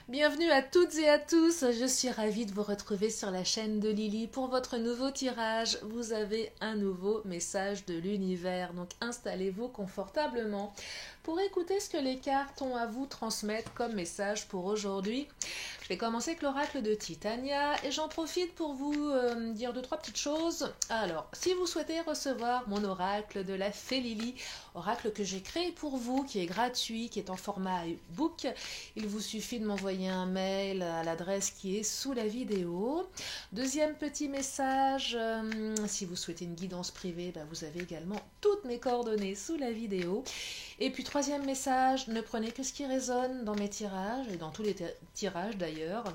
Bienvenue à toutes et à tous, je suis ravie de vous retrouver sur la chaîne de Lily pour votre nouveau tirage. Vous avez un nouveau message de l'univers, donc installez-vous confortablement pour écouter ce que les cartes ont à vous transmettre comme message pour aujourd'hui. Je vais commencer avec l'oracle de Titania et j'en profite pour vous dire deux, trois petites choses. Alors, si vous souhaitez recevoir mon oracle de la fée Lily, oracle que j'ai créé pour vous, qui est gratuit, qui est en format e-book, il vous suffit de m'envoyer un mail à l'adresse qui est sous la vidéo. Deuxième petit message, si vous souhaitez une guidance privée, vous avez également toutes mes coordonnées sous la vidéo. Et puis troisième message, ne prenez que ce qui résonne dans mes tirages, et dans tous les tirages d'ailleurs.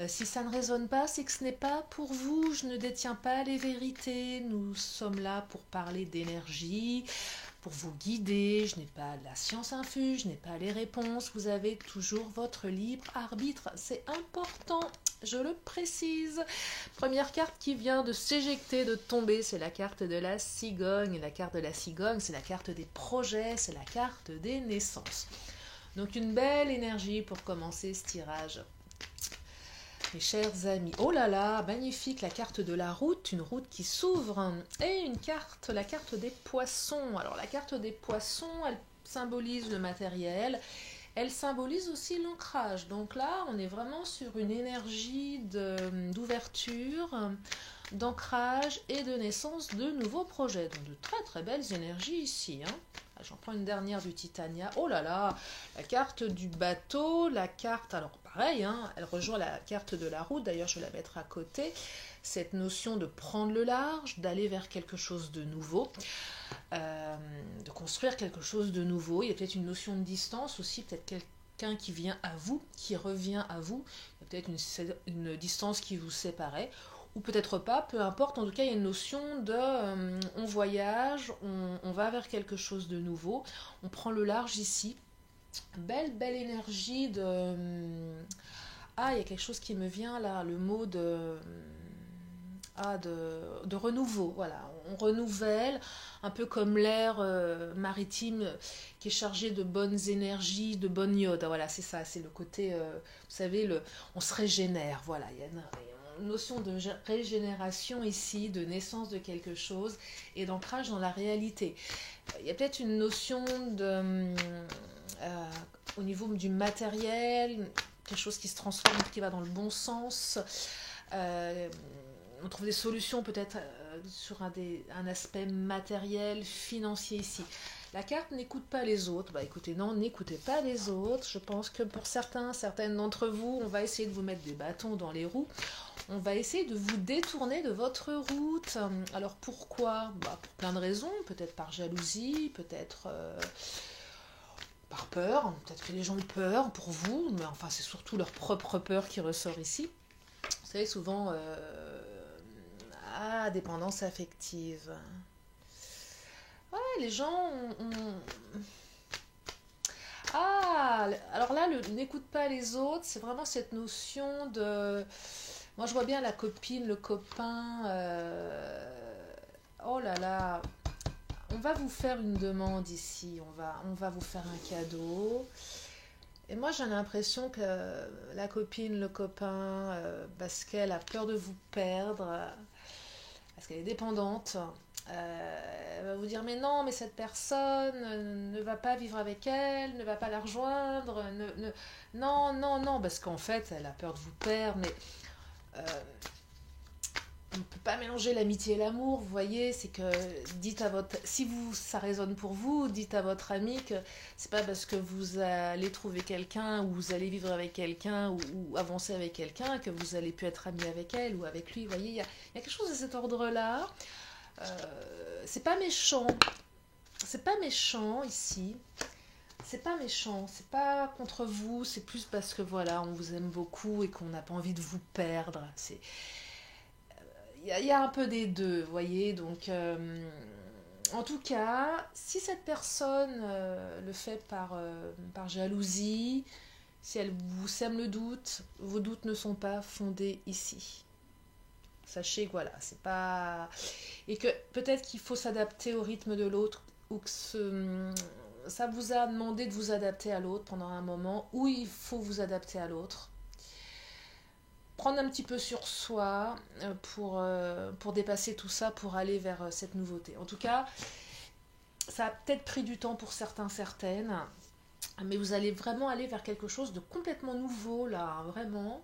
Si ça ne résonne pas, c'est que ce n'est pas pour vous, je ne détiens pas les vérités, nous sommes là pour parler d'énergie, pour vous guider, je n'ai pas la science infuse, je n'ai pas les réponses, vous avez toujours votre libre arbitre, c'est important, je le précise. Première carte qui vient de s'éjecter, de tomber, c'est la carte de la cigogne. La carte de la cigogne, c'est la carte des projets, c'est la carte des naissances. Donc une belle énergie pour commencer ce tirage. Mes chers amis, oh là là, magnifique, la carte de la route, une route qui s'ouvre, et une carte, la carte des poissons. Alors la carte des poissons, elle symbolise le matériel, elle symbolise aussi l'ancrage. Donc là, on est vraiment sur une énergie d'ouverture, d'ancrage et de naissance de nouveaux projets. Donc de très très belles énergies ici. J'en prends une dernière du Titania. Oh là là, la carte du bateau, la carte, alors pareil, elle rejoint la carte de la route, d'ailleurs je vais la mettre à côté. Cette notion de prendre le large, d'aller vers quelque chose de nouveau, de construire quelque chose de nouveau. Il y a peut-être une notion de distance aussi, peut-être quelqu'un qui vient à vous, qui revient à vous. Il y a peut-être une distance qui vous séparait. Ou peut-être pas, peu importe, en tout cas il y a une notion de on voyage, on va vers quelque chose de nouveau, on prend le large ici. Belle énergie de... il y a quelque chose qui me vient là, le mot de renouveau, voilà, on renouvelle, un peu comme l'air maritime qui est chargé de bonnes énergies, de bonnes iodes, voilà, c'est ça, c'est le côté, vous savez, on se régénère, voilà, il y a une notion de régénération ici, de naissance de quelque chose et d'ancrage dans la réalité. Il y a peut-être une notion de, au niveau du matériel, quelque chose qui se transforme, qui va dans le bon sens. On trouve des solutions peut-être sur un aspect matériel, financier ici. La carte n'écoute pas les autres. Écoutez, non, n'écoutez pas les autres. Je pense que pour certaines d'entre vous, on va essayer de vous mettre des bâtons dans les roues. On va essayer de vous détourner de votre route. Alors pourquoi ? Pour plein de raisons. Peut-être par jalousie, peut-être par peur. Peut-être que les gens ont peur pour vous, mais enfin c'est surtout leur propre peur qui ressort ici. Vous savez, souvent... dépendance affective. Ouais, les gens alors là, n'écoute pas les autres, c'est vraiment cette notion de... Moi, je vois bien la copine, le copain... Oh là là, on va vous faire une demande ici, on va vous faire un cadeau. Et moi, j'ai l'impression que la copine, le copain, parce qu'elle a peur de vous perdre, parce qu'elle est dépendante, elle va vous dire mais non, mais cette personne ne va pas vivre avec elle, ne va pas la rejoindre, non, non, non, parce qu'en fait, elle a peur de vous perdre, mais on ne peut pas mélanger l'amitié et l'amour, vous voyez, c'est que si ça résonne pour vous, dites à votre ami que c'est pas parce que vous allez trouver quelqu'un ou vous allez vivre avec quelqu'un ou avancer avec quelqu'un que vous allez plus être ami avec elle ou avec lui, vous voyez, il y a quelque chose de cet ordre-là. C'est pas méchant ici, c'est pas méchant, c'est pas contre vous, c'est plus parce que voilà, on vous aime beaucoup et qu'on n'a pas envie de vous perdre, il y a un peu des deux, vous voyez, donc en tout cas, si cette personne le fait par jalousie, si elle vous sème le doute, vos doutes ne sont pas fondés ici. Sachez que voilà, c'est pas... Et que peut-être qu'il faut s'adapter au rythme de l'autre, ou que ça vous a demandé de vous adapter à l'autre pendant un moment où il faut vous adapter à l'autre. Prendre un petit peu sur soi pour dépasser tout ça, pour aller vers cette nouveauté. En tout cas, ça a peut-être pris du temps pour certains, certaines, mais vous allez vraiment aller vers quelque chose de complètement nouveau, là, hein, vraiment.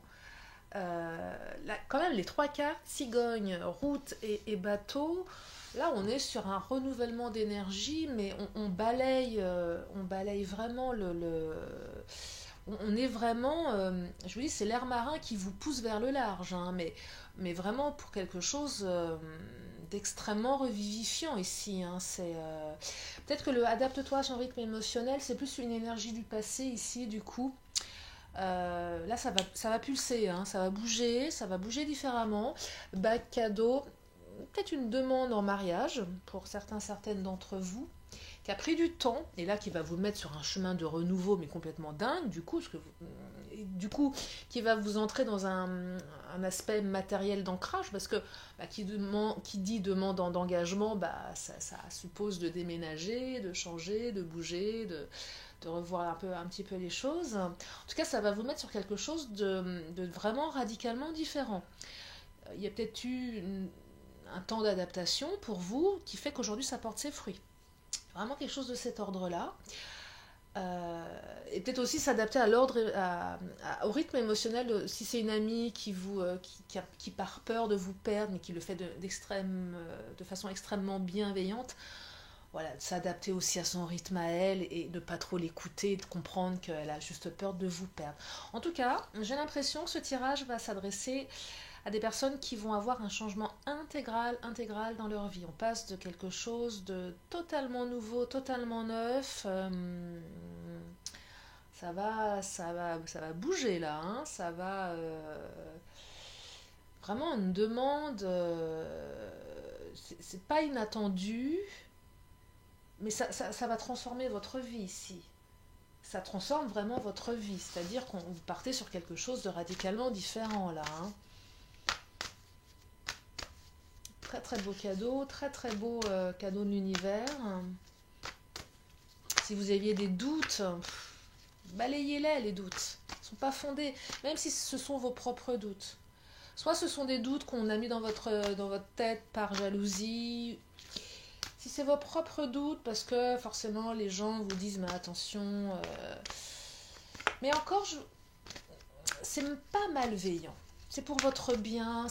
Là, quand même, les trois cartes, cigogne, route et bateau, là, on est sur un renouvellement d'énergie, mais on balaye vraiment on est vraiment, je vous dis, c'est l'air marin qui vous pousse vers le large, hein, mais vraiment pour quelque chose d'extrêmement revivifiant ici. Hein, peut-être que le adapte-toi à son rythme émotionnel, c'est plus une énergie du passé ici, du coup. Là, ça va pulser, hein, ça va bouger différemment. Bac cadeau, peut-être une demande en mariage pour certains, certaines d'entre vous, qui a pris du temps, et là qui va vous mettre sur un chemin de renouveau, mais complètement dingue, du coup, qui va vous entrer dans un aspect matériel d'ancrage, parce que qui dit demande d'engagement, ça suppose de déménager, de changer, de bouger, de revoir un petit peu les choses. En tout cas, ça va vous mettre sur quelque chose de vraiment radicalement différent. Il y a peut-être eu un temps d'adaptation pour vous qui fait qu'aujourd'hui ça porte ses fruits. Vraiment quelque chose de cet ordre-là. Et peut-être aussi s'adapter à l'ordre, au rythme émotionnel. Si c'est une amie qui par peur de vous perdre, mais qui le fait de façon extrêmement bienveillante, voilà, s'adapter aussi à son rythme à elle et de pas trop l'écouter, de comprendre qu'elle a juste peur de vous perdre. En tout cas, j'ai l'impression que ce tirage va s'adresser à des personnes qui vont avoir un changement intégral dans leur vie. On passe de quelque chose de totalement nouveau, totalement neuf. Ça va bouger là. Hein, ça va vraiment une demande. C'est pas inattendu, mais ça va transformer votre vie ici. Ça transforme vraiment votre vie. C'est-à-dire qu'on vous partez sur quelque chose de radicalement différent là. Hein. Très très beau cadeau, très très beau cadeau de l'univers. Si vous aviez des doutes, balayez-les les doutes. Ils ne sont pas fondés, même si ce sont vos propres doutes. Soit ce sont des doutes qu'on a mis dans votre tête par jalousie. Si c'est vos propres doutes, parce que forcément les gens vous disent mais attention. Mais encore, c'est pas malveillant. C'est pour votre bien,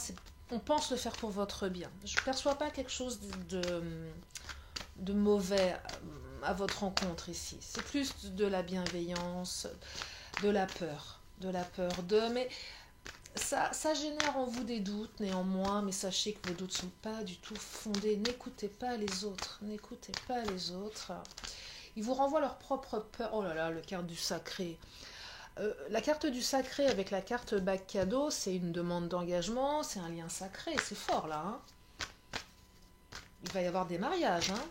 on pense le faire pour votre bien. Je ne perçois pas quelque chose de mauvais à votre rencontre ici. C'est plus de la bienveillance, de la peur. Mais ça génère en vous des doutes néanmoins, mais sachez que vos doutes ne sont pas du tout fondés. N'écoutez pas les autres. Ils vous renvoient leur propre peur. Oh là là, le carte du sacré. La carte du sacré avec la carte bac cadeau, c'est une demande d'engagement, c'est un lien sacré, c'est fort là. Hein. Il va y avoir des mariages. Hein.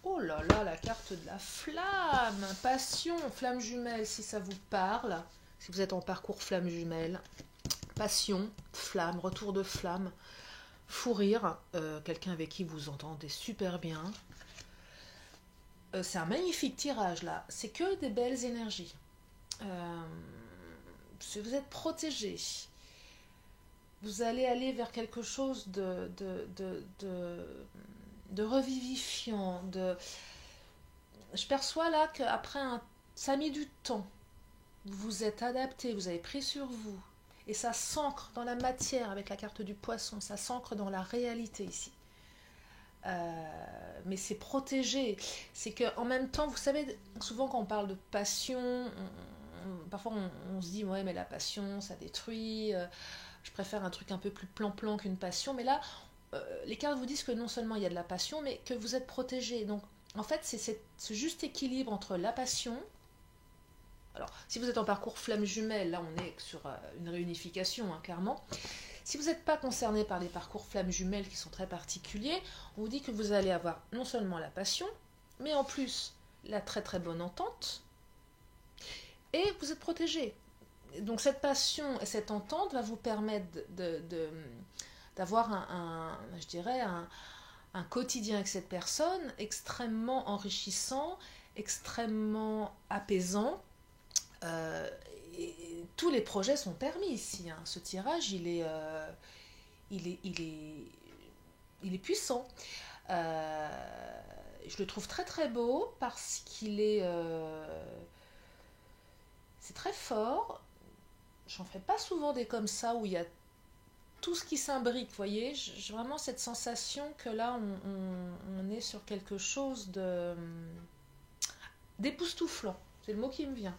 Oh là là, la carte de la flamme, passion, flamme jumelle si ça vous parle, si vous êtes en parcours flamme jumelle. Passion, flamme, retour de flamme, fou rire, quelqu'un avec qui vous entendez super bien. C'est un magnifique tirage là, c'est que des belles énergies. Vous êtes protégé, vous allez aller vers quelque chose de revivifiant. Je perçois là qu'après ça a mis du temps, vous vous êtes adapté, vous avez pris sur vous, et ça s'ancre dans la matière avec la carte du poisson, ça s'ancre dans la réalité ici. Mais c'est protégé, c'est qu'en même temps, vous savez, souvent quand on parle de passion, parfois on se dit ouais mais la passion ça détruit, je préfère un truc un peu plus plan-plan qu'une passion, mais là les cartes vous disent que non seulement il y a de la passion mais que vous êtes protégé, donc en fait c'est ce juste équilibre entre la passion. Alors si vous êtes en parcours flamme jumelle, là on est sur une réunification hein, clairement. Si vous n'êtes pas concerné par les parcours flamme jumelle qui sont très particuliers, on vous dit que vous allez avoir non seulement la passion mais en plus la très très bonne entente. Et vous êtes protégé. Donc cette passion et cette entente va vous permettre d'avoir je dirais un quotidien avec cette personne extrêmement enrichissant extrêmement apaisant. Et tous les projets sont permis ici, hein. Ce tirage, il est, il est, il est puissant. Je le trouve très très beau parce qu'il est... c'est très fort. J'en fais pas souvent des comme ça où il y a tout ce qui s'imbrique, vous voyez. J'ai vraiment cette sensation que là, on est sur quelque chose d'époustouflant. C'est le mot qui me vient.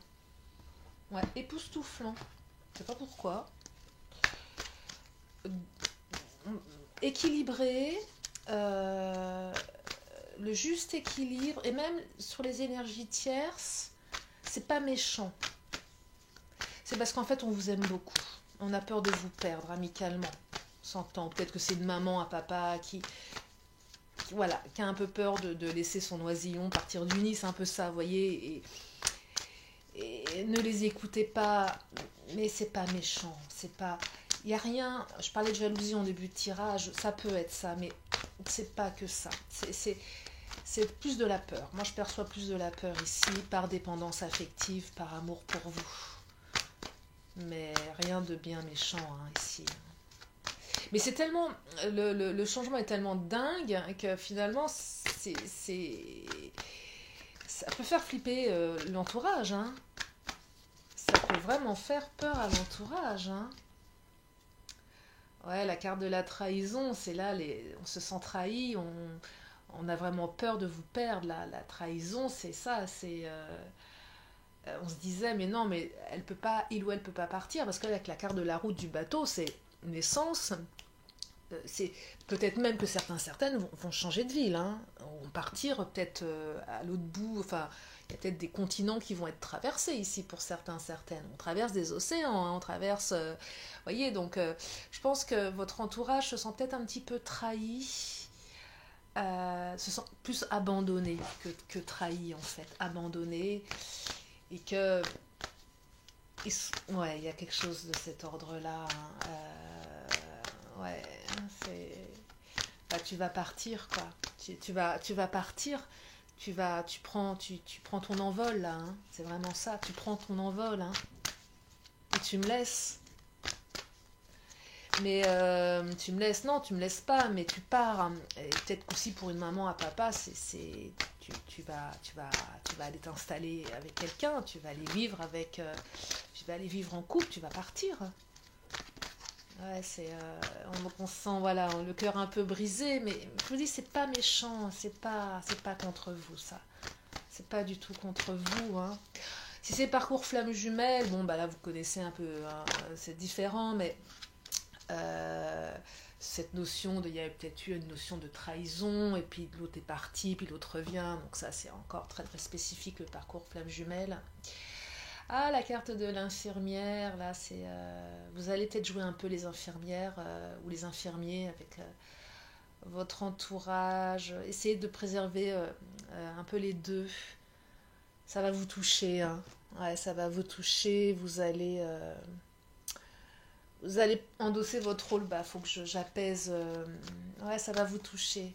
Ouais, époustouflant. Je sais pas pourquoi. Équilibré, le juste équilibre, et même sur les énergies tierces, c'est pas méchant. C'est parce qu'en fait, on vous aime beaucoup. On a peur de vous perdre amicalement, s'entend. Peut-être que c'est une maman, un papa voilà, qui a un peu peur de laisser son oisillon partir du nid, c'est un peu ça, vous voyez. Et ne les écoutez pas, mais c'est pas méchant, c'est pas... Il n'y a rien, je parlais de jalousie en début de tirage, ça peut être ça, mais c'est pas que ça. C'est plus de la peur. Moi, je perçois plus de la peur ici, par dépendance affective, par amour pour vous. Mais rien de bien méchant, hein, ici. Mais c'est tellement... Le changement est tellement dingue que finalement, ça peut faire flipper l'entourage, hein. Ça peut vraiment faire peur à l'entourage, hein. Ouais, la carte de la trahison, c'est là, on se sent trahi, on a vraiment peur de vous perdre. La trahison, c'est ça, on se disait, mais non, mais elle peut pas, il ou elle peut pas partir, parce qu'avec la carte de la route du bateau, c'est naissance. C'est peut-être même que certaines vont changer de ville, hein, vont partir peut-être à l'autre bout, enfin, il y a peut-être des continents qui vont être traversés ici pour certaines. On traverse des océans, hein, on traverse... voyez, donc je pense que votre entourage se sent peut-être un petit peu trahi, se sent plus abandonné que trahi, en fait, abandonné, et que... ouais, il y a quelque chose de cet ordre-là, hein, ouais, c'est... Bah, tu vas partir, quoi. Tu vas partir, tu prends ton envol, là, hein. C'est vraiment ça, tu prends ton envol, hein. Et tu me laisses. Mais tu me laisses, non, tu me laisses pas, mais tu pars, hein. Et peut-être qu'aussi pour une maman à papa, tu vas aller t'installer avec quelqu'un, tu vas aller vivre en couple, tu vas partir. Ouais, on se sent, voilà, le cœur un peu brisé, mais je vous dis, c'est pas méchant, c'est pas contre vous, ça. C'est pas du tout contre vous, hein. Si c'est parcours flamme jumelle, bon, bah là, vous connaissez un peu, hein, c'est différent, mais cette notion il y a peut-être eu une notion de trahison, et puis l'autre est parti, puis l'autre revient, donc ça, c'est encore très, très spécifique, le parcours flamme jumelle. Ah, la carte de l'infirmière, là, c'est... vous allez peut-être jouer un peu les infirmières ou les infirmiers avec votre entourage. Essayez de préserver un peu les deux. Ça va vous toucher, hein. Ouais, ça va vous toucher. Vous allez endosser votre rôle. Bah, faut que j'apaise. Ouais, ça va vous toucher.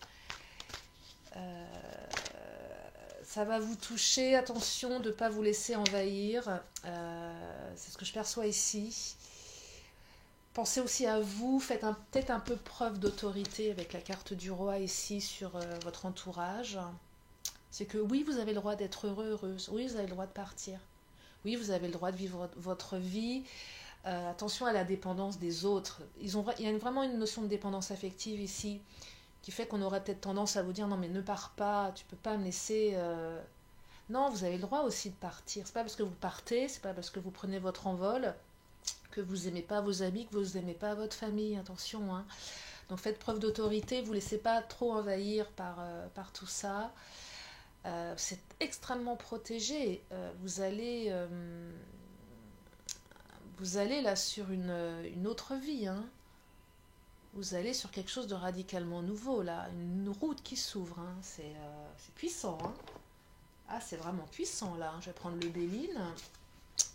Ça va vous toucher, attention de ne pas vous laisser envahir, c'est ce que je perçois ici. Pensez aussi à vous, faites peut-être un peu preuve d'autorité avec la carte du roi ici sur votre entourage. C'est que oui, vous avez le droit d'être heureux, heureuse, oui, vous avez le droit de partir, oui, vous avez le droit de vivre votre vie. Attention à la dépendance des autres. Il y a vraiment une notion de dépendance affective ici, qui fait qu'on aurait peut-être tendance à vous dire non mais ne pars pas, tu peux pas me laisser... Non, vous avez le droit aussi de partir. C'est pas parce que vous partez, c'est pas parce que vous prenez votre envol que vous aimez pas vos amis, que vous aimez pas votre famille, attention, hein. Donc faites preuve d'autorité, vous laissez pas trop envahir par tout ça. C'est extrêmement protégé. Vous allez là sur une autre vie, hein. Vous allez sur quelque chose de radicalement nouveau, là. Une route qui s'ouvre, hein. C'est puissant, hein. Ah, c'est vraiment puissant, là. Je vais prendre le Béline.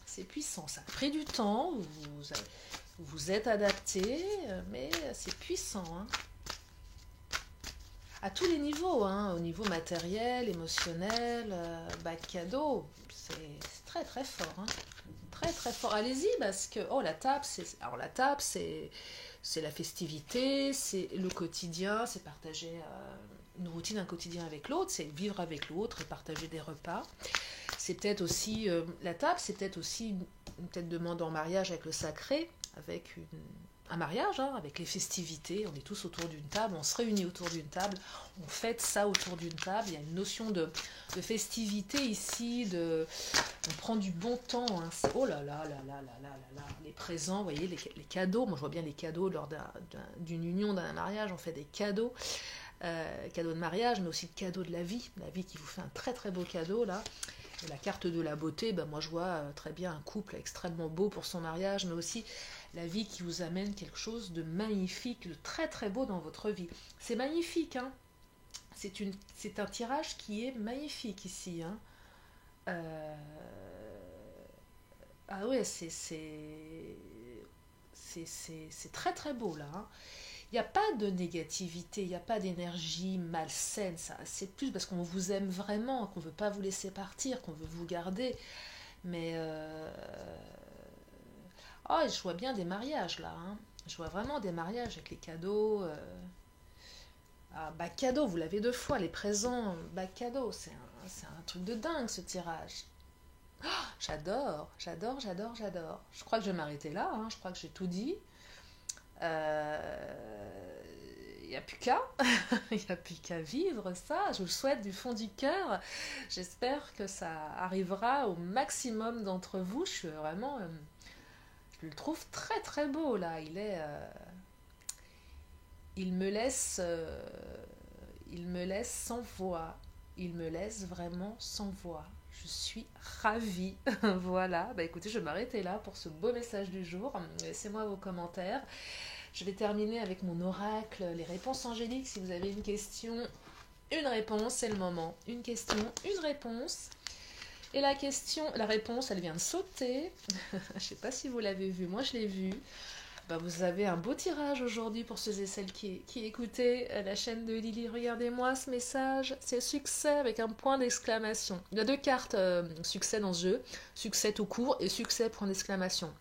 C'est puissant. Ça a pris du temps. Vous vous êtes adapté, mais c'est puissant, hein. à tous les niveaux, hein, au niveau matériel, émotionnel, cadeau, c'est très très fort, hein. Très très fort. Allez-y parce que la table c'est la festivité, c'est le quotidien, c'est partager une routine, un quotidien avec l'autre, c'est vivre avec l'autre et partager des repas. C'est peut-être aussi la table, c'est peut-être aussi une demande en mariage avec le sacré, avec un mariage, hein, avec les festivités. On est tous autour d'une table, on se réunit autour d'une table, on fête ça autour d'une table. Il y a une notion de festivité ici, on prend du bon temps. Hein. Oh là là là là là là là là, les présents, vous voyez, les cadeaux. Moi, je vois bien les cadeaux lors d'une union, d'un mariage. On fait des cadeaux, cadeaux de mariage, mais aussi de cadeaux de la vie qui vous fait un très très beau cadeau là. Et la carte de la beauté, moi je vois très bien un couple extrêmement beau pour son mariage, mais aussi la vie qui vous amène quelque chose de magnifique, de très très beau dans votre vie. C'est magnifique, hein. C'est un tirage qui est magnifique ici, hein. Ah ouais, c'est très très beau là, hein. Il n'y a pas de négativité, il n'y a pas d'énergie malsaine, ça. C'est plus parce qu'on vous aime vraiment, qu'on ne veut pas vous laisser partir, qu'on veut vous garder. Mais oh, je vois bien des mariages là, hein. Je vois vraiment des mariages avec les cadeaux. Ah, bac cadeau, vous l'avez deux fois, les présents, bac cadeau, c'est un truc de dingue ce tirage. Oh, j'adore. Je crois que je vais m'arrêter là, hein. Je crois que j'ai tout dit. Il n'y a plus qu'à. Il n'y a plus qu'à vivre ça. Je vous le souhaite du fond du cœur. J'espère que ça arrivera au maximum d'entre vous. Je suis vraiment. Je le trouve très très beau là. Il me laisse. Il me laisse sans voix. Il me laisse vraiment sans voix. Je suis ravie. Voilà. Écoutez, je vais m'arrêter là pour ce beau message du jour. Laissez-moi vos commentaires. Je vais terminer avec mon oracle, les réponses angéliques. Si vous avez une question, une réponse, c'est le moment. Une question, une réponse. Et la réponse, elle vient de sauter. Je ne sais pas si vous l'avez vu, moi je l'ai vu. Vous avez un beau tirage aujourd'hui pour ceux et celles qui écoutaient la chaîne de Lily. Regardez-moi ce message, c'est succès avec un point d'exclamation. Il y a deux cartes succès dans ce jeu, succès tout court et succès point d'exclamation.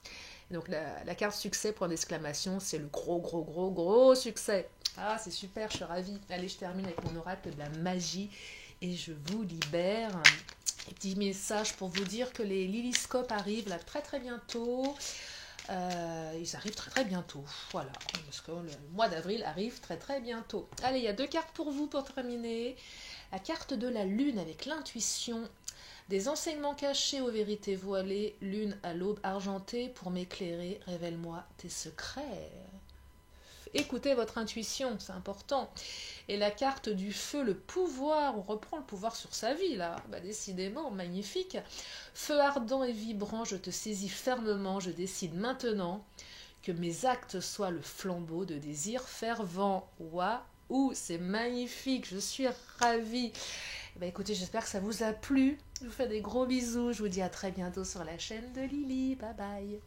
Donc la carte succès point d'exclamation, c'est le gros succès. Ah, c'est super, je suis ravie. Allez, je termine avec mon oracle de la magie et je vous libère. Un petit message pour vous dire que les Lilyscopes arrivent là très très bientôt. Ils arrivent très très bientôt, voilà, parce que le mois d'avril arrive très très bientôt. Allez, il y a deux cartes pour vous pour terminer. La carte de la lune avec l'intuition, des enseignements cachés aux vérités voilées, lune à l'aube argentée pour m'éclairer, révèle-moi tes secrets. Écoutez votre intuition, c'est important. Et la carte du feu, le pouvoir, on reprend le pouvoir sur sa vie là, décidément, magnifique. Feu ardent et vibrant, je te saisis fermement, je décide maintenant que mes actes soient le flambeau de désirs fervents. Waouh, c'est magnifique, je suis ravie. Écoutez, j'espère que ça vous a plu. Je vous fais des gros bisous, je vous dis à très bientôt sur la chaîne de Lily. Bye bye.